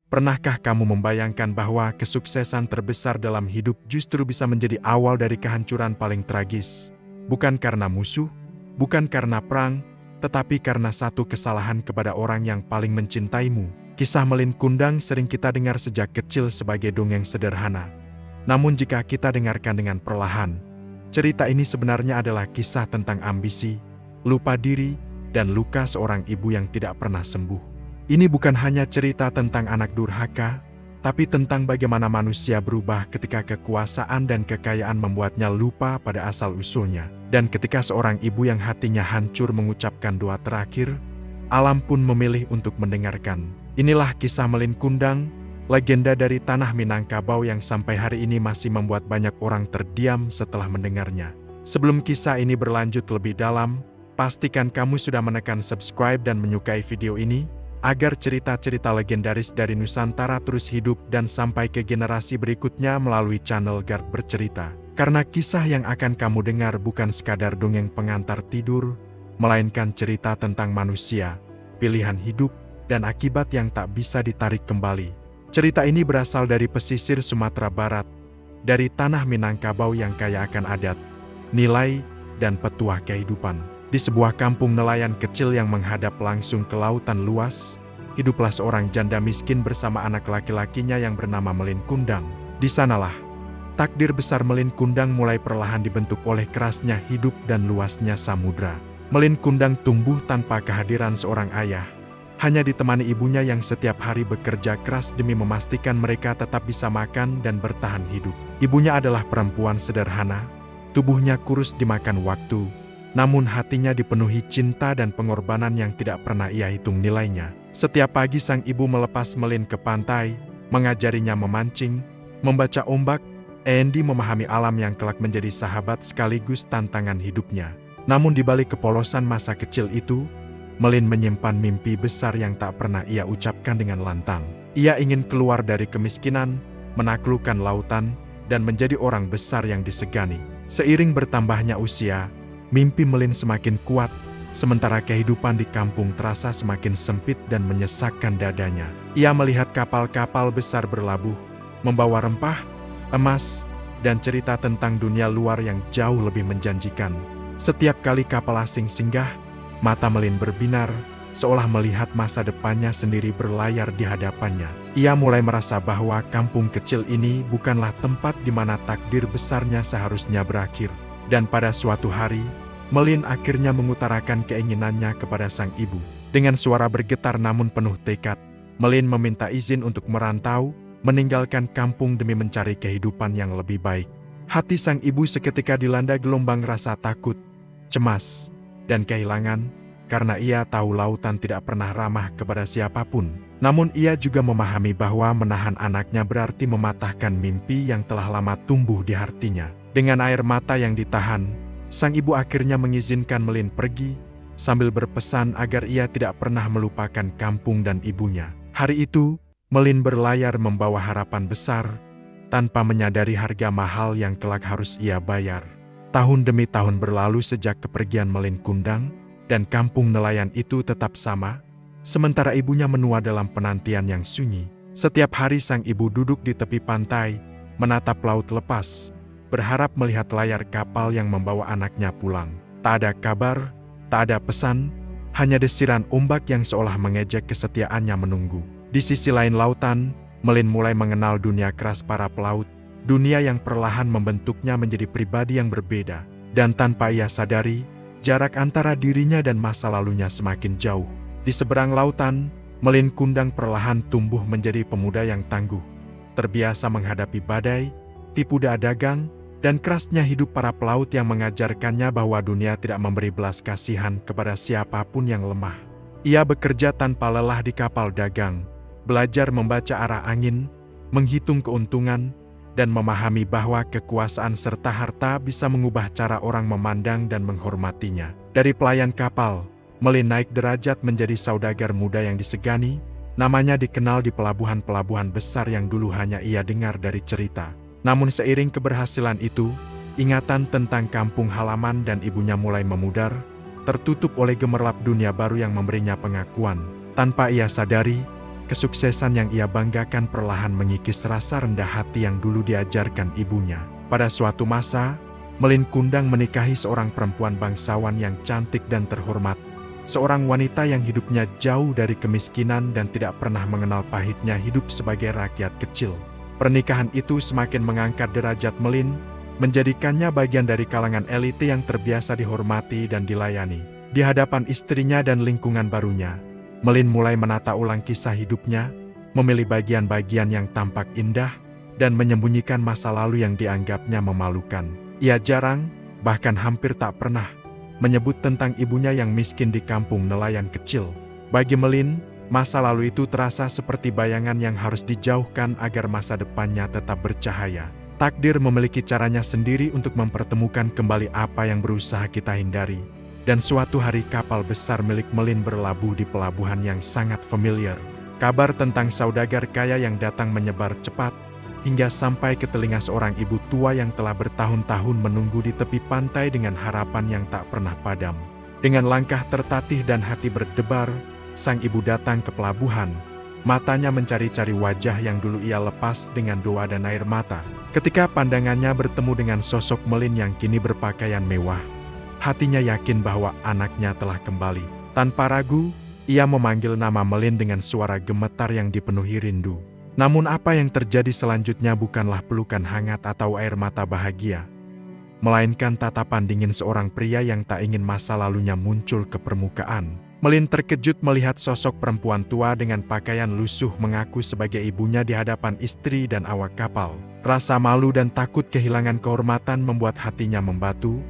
Pernahkah kamu membayangkan bahwa kesuksesan terbesar dalam hidup justru bisa menjadi awal dari kehancuran paling tragis? Bukan karena musuh, bukan karena perang, tetapi karena satu kesalahan kepada orang yang paling mencintaimu. Kisah Melin Kundang sering kita dengar sejak kecil sebagai dongeng sederhana. Namun jika kita dengarkan dengan perlahan, cerita ini sebenarnya adalah kisah tentang ambisi, lupa diri, dan luka seorang ibu yang tidak pernah sembuh. Ini bukan hanya cerita tentang anak durhaka, tapi tentang bagaimana manusia berubah ketika kekuasaan dan kekayaan membuatnya lupa pada asal-usulnya. Dan ketika seorang ibu yang hatinya hancur mengucapkan doa terakhir, alam pun memilih untuk mendengarkan. Inilah kisah Melin Kundang, legenda dari tanah Minangkabau yang sampai hari ini masih membuat banyak orang terdiam setelah mendengarnya. Sebelum kisah ini berlanjut lebih dalam, pastikan kamu sudah menekan subscribe dan menyukai video ini, agar cerita-cerita legendaris dari Nusantara terus hidup dan sampai ke generasi berikutnya melalui channel Gard Bercerita. Karena kisah yang akan kamu dengar bukan sekadar dongeng pengantar tidur, melainkan cerita tentang manusia, pilihan hidup, dan akibat yang tak bisa ditarik kembali. Cerita ini berasal dari pesisir Sumatera Barat, dari tanah Minangkabau yang kaya akan adat, nilai, dan petuah kehidupan. Di sebuah kampung nelayan kecil yang menghadap langsung ke lautan luas, hiduplah seorang janda miskin bersama anak laki-lakinya yang bernama Melin Kundang. Di sanalah, takdir besar Melin Kundang mulai perlahan dibentuk oleh kerasnya hidup dan luasnya samudra. Melin Kundang tumbuh tanpa kehadiran seorang ayah, hanya ditemani ibunya yang setiap hari bekerja keras demi memastikan mereka tetap bisa makan dan bertahan hidup. Ibunya adalah perempuan sederhana, tubuhnya kurus dimakan waktu, namun hatinya dipenuhi cinta dan pengorbanan yang tidak pernah ia hitung nilainya. Setiap pagi sang ibu melepas Melin ke pantai, mengajarinya memancing, membaca ombak, Endi memahami alam yang kelak menjadi sahabat sekaligus tantangan hidupnya. Namun di balik kepolosan masa kecil itu, Melin menyimpan mimpi besar yang tak pernah ia ucapkan dengan lantang. Ia ingin keluar dari kemiskinan, menaklukkan lautan, dan menjadi orang besar yang disegani. Seiring bertambahnya usia, mimpi Melin semakin kuat, sementara kehidupan di kampung terasa semakin sempit dan menyesakkan dadanya. Ia melihat kapal-kapal besar berlabuh, membawa rempah, emas, dan cerita tentang dunia luar yang jauh lebih menjanjikan. Setiap kali kapal asing singgah, mata Melin berbinar, seolah melihat masa depannya sendiri berlayar di hadapannya. Ia mulai merasa bahwa kampung kecil ini bukanlah tempat di mana takdir besarnya seharusnya berakhir. Dan pada suatu hari, Melin akhirnya mengutarakan keinginannya kepada sang ibu. Dengan suara bergetar namun penuh tekad, Melin meminta izin untuk merantau, meninggalkan kampung demi mencari kehidupan yang lebih baik. Hati sang ibu seketika dilanda gelombang rasa takut, cemas, dan kehilangan, karena ia tahu lautan tidak pernah ramah kepada siapapun. Namun ia juga memahami bahwa menahan anaknya berarti mematahkan mimpi yang telah lama tumbuh di hatinya. Dengan air mata yang ditahan, sang ibu akhirnya mengizinkan Melin pergi, sambil berpesan agar ia tidak pernah melupakan kampung dan ibunya. Hari itu, Melin berlayar membawa harapan besar, tanpa menyadari harga mahal yang kelak harus ia bayar. Tahun demi tahun berlalu sejak kepergian Melin Kundang, dan kampung nelayan itu tetap sama, sementara ibunya menua dalam penantian yang sunyi. Setiap hari sang ibu duduk di tepi pantai, menatap laut lepas, berharap melihat layar kapal yang membawa anaknya pulang. Tak ada kabar, tak ada pesan, hanya desiran ombak yang seolah mengejek kesetiaannya menunggu. Di sisi lain lautan, Melin mulai mengenal dunia keras para pelaut, dunia yang perlahan membentuknya menjadi pribadi yang berbeda. Dan tanpa ia sadari, jarak antara dirinya dan masa lalunya semakin jauh. Di seberang lautan, Melin Kundang perlahan tumbuh menjadi pemuda yang tangguh, terbiasa menghadapi badai, tipu daya dagang, dan kerasnya hidup para pelaut yang mengajarkannya bahwa dunia tidak memberi belas kasihan kepada siapapun yang lemah. Ia bekerja tanpa lelah di kapal dagang, belajar membaca arah angin, menghitung keuntungan, dan memahami bahwa kekuasaan serta harta bisa mengubah cara orang memandang dan menghormatinya. Dari pelayan kapal, Melin naik derajat menjadi saudagar muda yang disegani, namanya dikenal di pelabuhan-pelabuhan besar yang dulu hanya ia dengar dari cerita. Namun seiring keberhasilan itu, ingatan tentang kampung halaman dan ibunya mulai memudar, tertutup oleh gemerlap dunia baru yang memberinya pengakuan. Tanpa ia sadari, Kesuksesan yang ia banggakan perlahan mengikis rasa rendah hati yang dulu diajarkan ibunya. Pada suatu masa, Melin Kundang menikahi seorang perempuan bangsawan yang cantik dan terhormat. Seorang wanita yang hidupnya jauh dari kemiskinan dan tidak pernah mengenal pahitnya hidup sebagai rakyat kecil. Pernikahan itu semakin mengangkat derajat Melin, menjadikannya bagian dari kalangan elite yang terbiasa dihormati dan dilayani. Di hadapan istrinya dan lingkungan barunya, Melin mulai menata ulang kisah hidupnya, memilih bagian-bagian yang tampak indah, dan menyembunyikan masa lalu yang dianggapnya memalukan. Ia jarang, bahkan hampir tak pernah, menyebut tentang ibunya yang miskin di kampung nelayan kecil. Bagi Melin, masa lalu itu terasa seperti bayangan yang harus dijauhkan agar masa depannya tetap bercahaya. Takdir memiliki caranya sendiri untuk mempertemukan kembali apa yang berusaha kita hindari. Dan suatu hari kapal besar milik Melin berlabuh di pelabuhan yang sangat familiar. Kabar tentang saudagar kaya yang datang menyebar cepat, hingga sampai ke telinga seorang ibu tua yang telah bertahun-tahun menunggu di tepi pantai dengan harapan yang tak pernah padam. Dengan langkah tertatih dan hati berdebar, sang ibu datang ke pelabuhan. Matanya mencari-cari wajah yang dulu ia lepas dengan doa dan air mata. Ketika pandangannya bertemu dengan sosok Melin yang kini berpakaian mewah, hatinya yakin bahwa anaknya telah kembali. Tanpa ragu, ia memanggil nama Melin dengan suara gemetar yang dipenuhi rindu. Namun apa yang terjadi selanjutnya bukanlah pelukan hangat atau air mata bahagia, melainkan tatapan dingin seorang pria yang tak ingin masa lalunya muncul ke permukaan. Melin terkejut melihat sosok perempuan tua dengan pakaian lusuh mengaku sebagai ibunya di hadapan istri dan awak kapal. Rasa malu dan takut kehilangan kehormatan membuat hatinya membatu,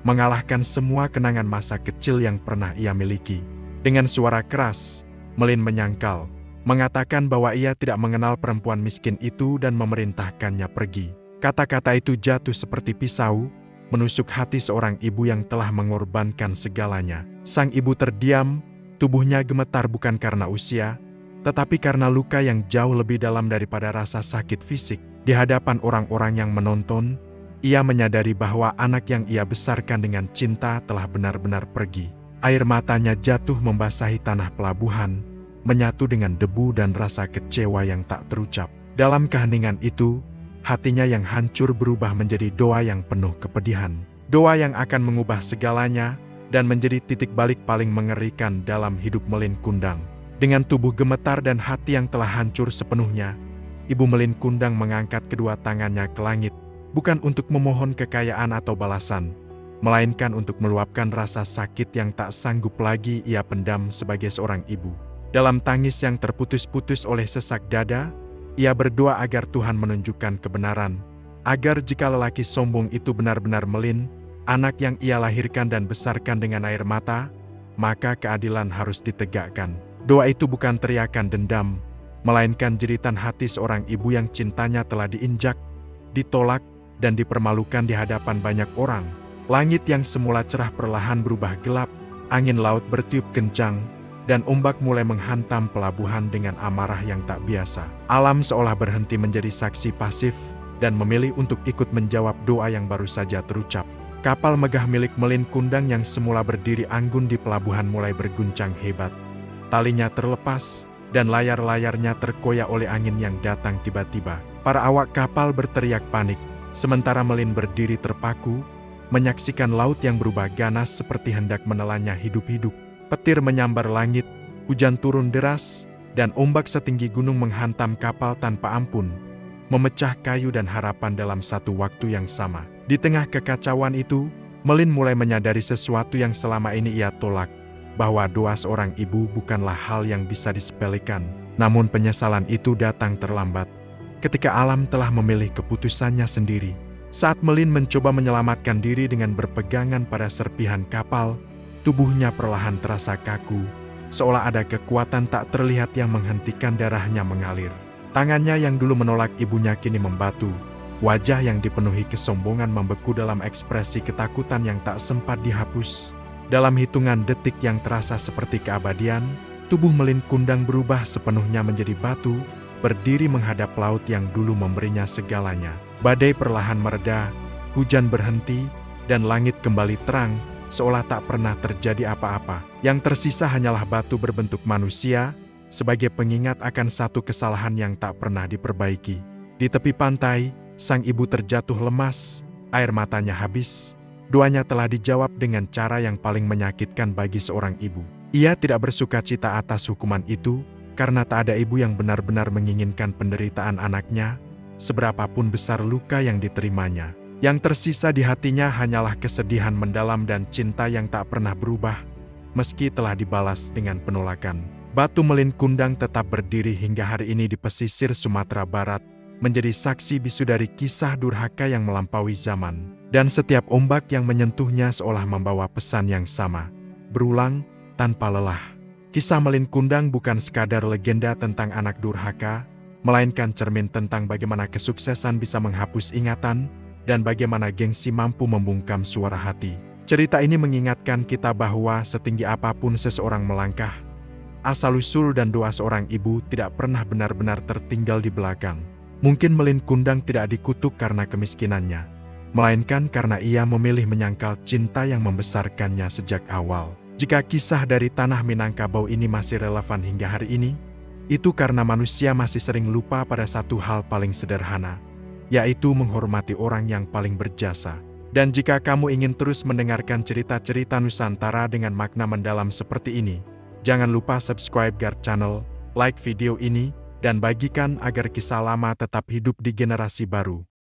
mengalahkan semua kenangan masa kecil yang pernah ia miliki. Dengan suara keras, Melin menyangkal, mengatakan bahwa ia tidak mengenal perempuan miskin itu dan memerintahkannya pergi. Kata-kata itu jatuh seperti pisau, menusuk hati seorang ibu yang telah mengorbankan segalanya. Sang ibu terdiam, tubuhnya gemetar bukan karena usia, tetapi karena luka yang jauh lebih dalam daripada rasa sakit fisik. Di hadapan orang-orang yang menonton, ia menyadari bahwa anak yang ia besarkan dengan cinta telah benar-benar pergi. Air matanya jatuh membasahi tanah pelabuhan, menyatu dengan debu dan rasa kecewa yang tak terucap. Dalam keheningan itu, hatinya yang hancur berubah menjadi doa yang penuh kepedihan. Doa yang akan mengubah segalanya dan menjadi titik balik paling mengerikan dalam hidup Melin Kundang. Dengan tubuh gemetar dan hati yang telah hancur sepenuhnya, Ibu Melin Kundang mengangkat kedua tangannya ke langit, bukan untuk memohon kekayaan atau balasan, melainkan untuk meluapkan rasa sakit yang tak sanggup lagi ia pendam sebagai seorang ibu. Dalam tangis yang terputus-putus oleh sesak dada, ia berdoa agar Tuhan menunjukkan kebenaran, agar jika lelaki sombong itu benar-benar Melin, anak yang ia lahirkan dan besarkan dengan air mata, maka keadilan harus ditegakkan. Doa itu bukan teriakan dendam, melainkan jeritan hati seorang ibu yang cintanya telah diinjak, ditolak, dan dipermalukan di hadapan banyak orang. Langit yang semula cerah perlahan berubah gelap, angin laut bertiup kencang, dan ombak mulai menghantam pelabuhan dengan amarah yang tak biasa. Alam seolah berhenti menjadi saksi pasif, dan memilih untuk ikut menjawab doa yang baru saja terucap. Kapal megah milik Melin Kundang yang semula berdiri anggun di pelabuhan mulai berguncang hebat. Talinya terlepas, dan layar-layarnya terkoyak oleh angin yang datang tiba-tiba. Para awak kapal berteriak panik, sementara Melin berdiri terpaku, menyaksikan laut yang berubah ganas seperti hendak menelannya hidup-hidup. Petir menyambar langit, hujan turun deras, dan ombak setinggi gunung menghantam kapal tanpa ampun, memecah kayu dan harapan dalam satu waktu yang sama. Di tengah kekacauan itu, Melin mulai menyadari sesuatu yang selama ini ia tolak, bahwa doa seorang ibu bukanlah hal yang bisa disepelekan. Namun penyesalan itu datang terlambat, ketika alam telah memilih keputusannya sendiri. Saat Melin mencoba menyelamatkan diri dengan berpegangan pada serpihan kapal, tubuhnya perlahan terasa kaku, seolah ada kekuatan tak terlihat yang menghentikan darahnya mengalir. Tangannya yang dulu menolak ibunya kini membatu, wajah yang dipenuhi kesombongan membeku dalam ekspresi ketakutan yang tak sempat dihapus. Dalam hitungan detik yang terasa seperti keabadian, tubuh Melin Kundang berubah sepenuhnya menjadi batu, berdiri menghadap laut yang dulu memberinya segalanya. Badai perlahan mereda, hujan berhenti, dan langit kembali terang, seolah tak pernah terjadi apa-apa. Yang tersisa hanyalah batu berbentuk manusia, sebagai pengingat akan satu kesalahan yang tak pernah diperbaiki. Di tepi pantai, sang ibu terjatuh lemas, air matanya habis. Doanya telah dijawab dengan cara yang paling menyakitkan bagi seorang ibu. Ia tidak bersukacita atas hukuman itu, karena tak ada ibu yang benar-benar menginginkan penderitaan anaknya, seberapapun besar luka yang diterimanya. Yang tersisa di hatinya hanyalah kesedihan mendalam dan cinta yang tak pernah berubah, meski telah dibalas dengan penolakan. Batu Melin Kundang tetap berdiri hingga hari ini di pesisir Sumatera Barat, menjadi saksi bisu dari kisah durhaka yang melampaui zaman. Dan setiap ombak yang menyentuhnya seolah membawa pesan yang sama, berulang tanpa lelah. Kisah Melin Kundang bukan sekadar legenda tentang anak durhaka, melainkan cermin tentang bagaimana kesuksesan bisa menghapus ingatan, dan bagaimana gengsi mampu membungkam suara hati. Cerita ini mengingatkan kita bahwa setinggi apapun seseorang melangkah, asal-usul dan doa seorang ibu tidak pernah benar-benar tertinggal di belakang. Mungkin Melin Kundang tidak dikutuk karena kemiskinannya, melainkan karena ia memilih menyangkal cinta yang membesarkannya sejak awal. Jika kisah dari tanah Minangkabau ini masih relevan hingga hari ini, itu karena manusia masih sering lupa pada satu hal paling sederhana, yaitu menghormati orang yang paling berjasa. Dan jika kamu ingin terus mendengarkan cerita-cerita Nusantara dengan makna mendalam seperti ini, jangan lupa subscribe GAR Channel, like video ini, dan bagikan agar kisah lama tetap hidup di generasi baru.